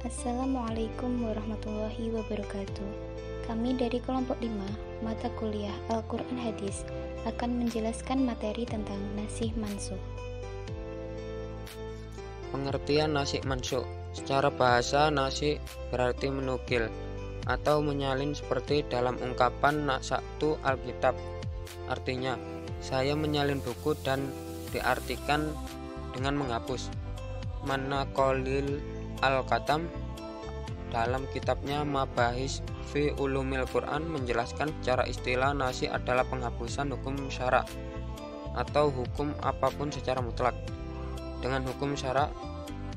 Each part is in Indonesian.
Assalamualaikum warahmatullahi wabarakatuh. Kami dari kelompok 5, mata kuliah Al-Quran Hadis, akan menjelaskan materi tentang nasih mansukh. Pengertian nasih mansukh. Secara bahasa, nasih berarti menukil atau menyalin seperti dalam ungkapan nasaktu Alkitab. Artinya, saya menyalin buku dan diartikan dengan menghapus. Manaqolil Al-Katam dalam kitabnya Mabahis fi Ulumil Quran menjelaskan secara istilah nasih adalah penghapusan hukum syara atau hukum apapun secara mutlak dengan hukum syara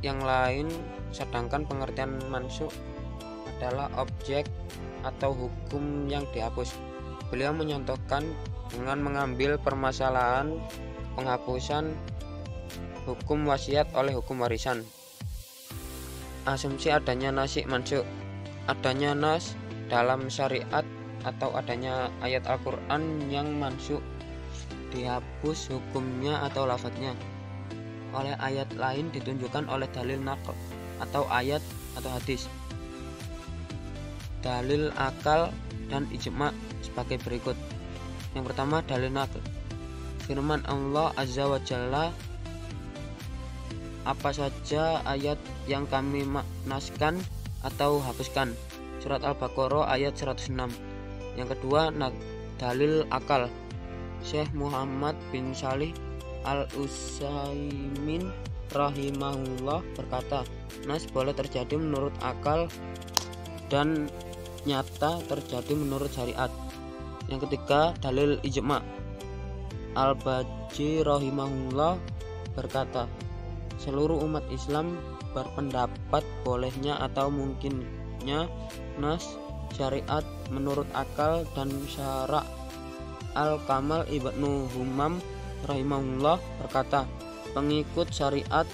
yang lain, sedangkan pengertian mansukh adalah objek atau hukum yang dihapus. Beliau menyontohkan dengan mengambil permasalahan penghapusan hukum wasiat oleh hukum warisan. Asumsi adanya nasih mansukh, adanya nas dalam syariat atau adanya ayat Al-Quran yang mansukh dihapus hukumnya atau lafadznya oleh ayat lain ditunjukkan oleh dalil naql atau ayat atau hadis. Dalil akal dan ijma' sebagai berikut. Yang pertama, dalil naql. Firman Allah Azza wa Jalla, apa saja ayat yang kami naskan atau hapuskan. Surat Al-Baqarah ayat 106. Yang kedua, dalil akal. Syekh Muhammad bin Shalih Al-Utsaimin rahimahullah berkata, nas boleh terjadi menurut akal dan nyata terjadi menurut syariat. Yang ketiga, dalil ijma'. Al-Baji rahimahullah berkata, seluruh umat Islam berpendapat bolehnya atau mungkinnya nas syariat menurut akal dan syara'. Al-Kamal Ibnu Humam rahimahullah berkata, pengikut syariat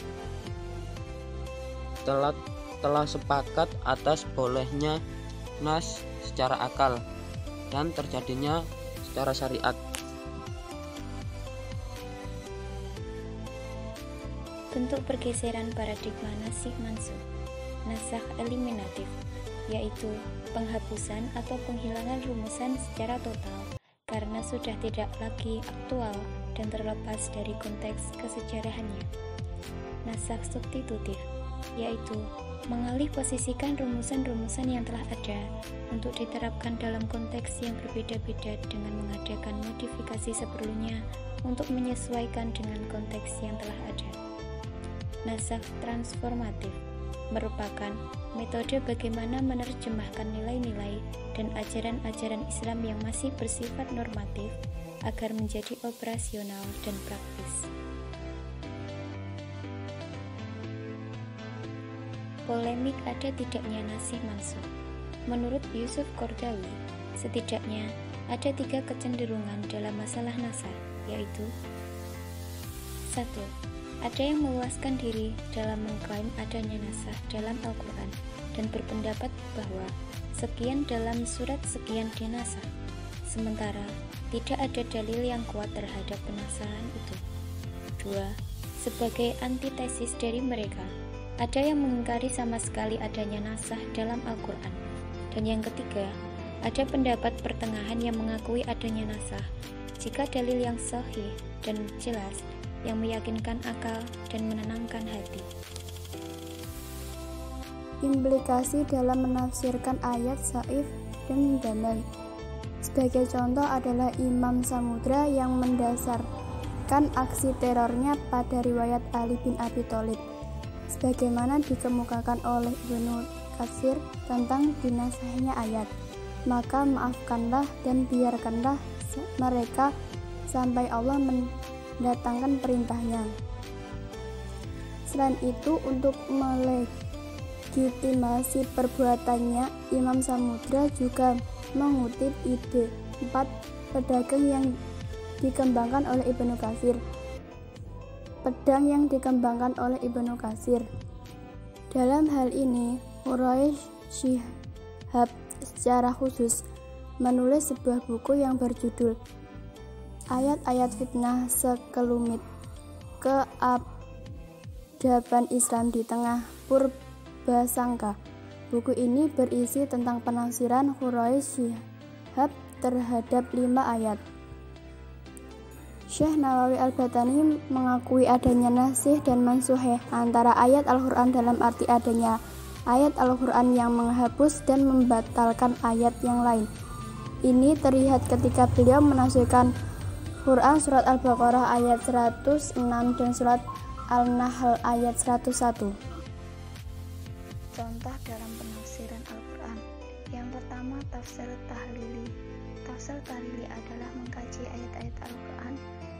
telah sepakat atas bolehnya nas secara akal dan terjadinya secara syariat. Bentuk pergeseran paradigma nasih mansukh. Nasakh eliminatif, yaitu penghapusan atau penghilangan rumusan secara total karena sudah tidak lagi aktual dan terlepas dari konteks kesejarahannya. Nasakh substitutif, yaitu mengalih posisikan rumusan-rumusan yang telah ada untuk diterapkan dalam konteks yang berbeda-beda dengan mengadakan modifikasi seperlunya untuk menyesuaikan dengan konteks yang telah ada. Nasakh transformatif merupakan metode bagaimana menerjemahkan nilai-nilai dan ajaran-ajaran Islam yang masih bersifat normatif agar menjadi operasional dan praktis. Polemik ada tidaknya nasih mansukh. Menurut Yusuf Qaradawi, setidaknya ada 3 kecenderungan dalam masalah nasakh, yaitu 1. Ada yang meluaskan diri dalam mengklaim adanya nasakh dalam Al-Quran dan berpendapat bahwa sekian dalam surat sekian dinasakh, sementara tidak ada dalil yang kuat terhadap penasakhan itu. 2. Sebagai antitesis dari mereka, ada yang mengingkari sama sekali adanya nasakh dalam Al-Quran. Dan yang ketiga, ada pendapat pertengahan yang mengakui adanya nasakh jika dalil yang sahih dan jelas yang meyakinkan akal dan menenangkan hati. Implikasi dalam menafsirkan ayat Saif dan Damai. Sebagai contoh adalah Imam Samudra yang mendasarkan aksi terornya pada riwayat Ali bin Abi Thalib, sebagaimana dikemukakan oleh Ibnu Katsir tentang dinasahnya ayat. Maka maafkanlah dan biarkanlah mereka sampai Allah mendatangkan perintahnya. Selain itu, untuk melegitimasi perbuatannya, Imam Samudra juga mengutip ide 4 pedagang yang dikembangkan oleh Ibnu Katsir. Pedang yang dikembangkan oleh Ibnu Katsir. Dalam hal ini, Quraisy Syihab secara khusus menulis sebuah buku yang berjudul Ayat-ayat Fitnah Sekelumit Keadaban Islam di Tengah Subhasangka. Buku ini berisi tentang penafsiran Quraisy Shihab terhadap 5 ayat. Syekh Nawawi Al-Batani mengakui adanya nasih dan mansuh antara ayat Al-Quran dalam arti adanya ayat Al-Quran yang menghapus dan membatalkan ayat yang lain. Ini terlihat ketika beliau menafsirkan Quran surat Al-Baqarah ayat 106 dan surat Al-Nahl ayat 101. Contoh dalam penafsiran Al-Quran. Yang pertama, tafsir tahlili. Tafsir tahlili adalah mengkaji ayat-ayat Al-Quran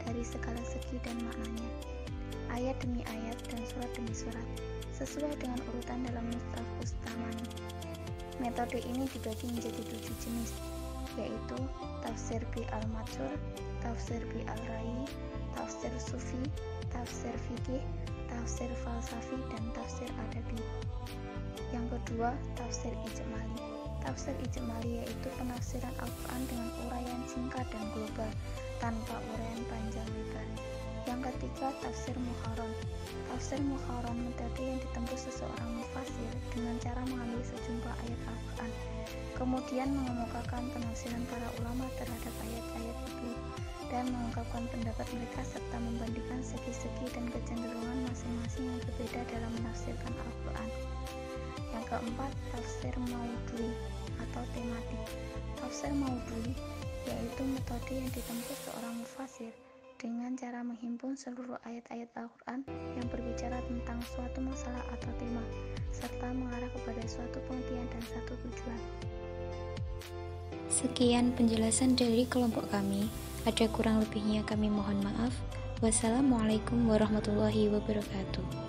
dari segala segi dan maknanya, ayat demi ayat dan surat demi surat, sesuai dengan urutan dalam Mushaf Ustamani. Metode ini dibagi menjadi 7 jenis, yaitu tafsir bi al-majhur, tafsir bi al-ra'i, tafsir sufi, tafsir fikih, tafsir falsafi, dan tafsir adabi. Yang kedua, tafsir ijmali. Tafsir ijmali yaitu penafsiran Al-Quran dengan uraian singkat dan global, tanpa uraian panjang lebar. Yang ketiga, tafsir muharram. Tafsir muharram metode yang ditempuh seseorang mufasir dengan cara mengambil sejumlah ayat Al-Quran, kemudian mengemukakan penafsiran para ulama terhadap ayat-ayat itu, dan mengungkapkan pendapat mereka serta membandingkan segi-segi dan kecenderungan masing-masing yang berbeda dalam menafsirkan Al-Quran. Yang keempat, tafsir maudhui atau tematik. Tafsir maudhui yaitu metode yang ditempuh seorang mufasir dengan cara menghimpun seluruh ayat-ayat Al-Quran yang berbicara tentang suatu masalah atau tema, serta mengarah kepada suatu pengertian dan satu tujuan. Sekian penjelasan dari kelompok kami. Ada kurang lebihnya kami mohon maaf. Wassalamualaikum warahmatullahi wabarakatuh.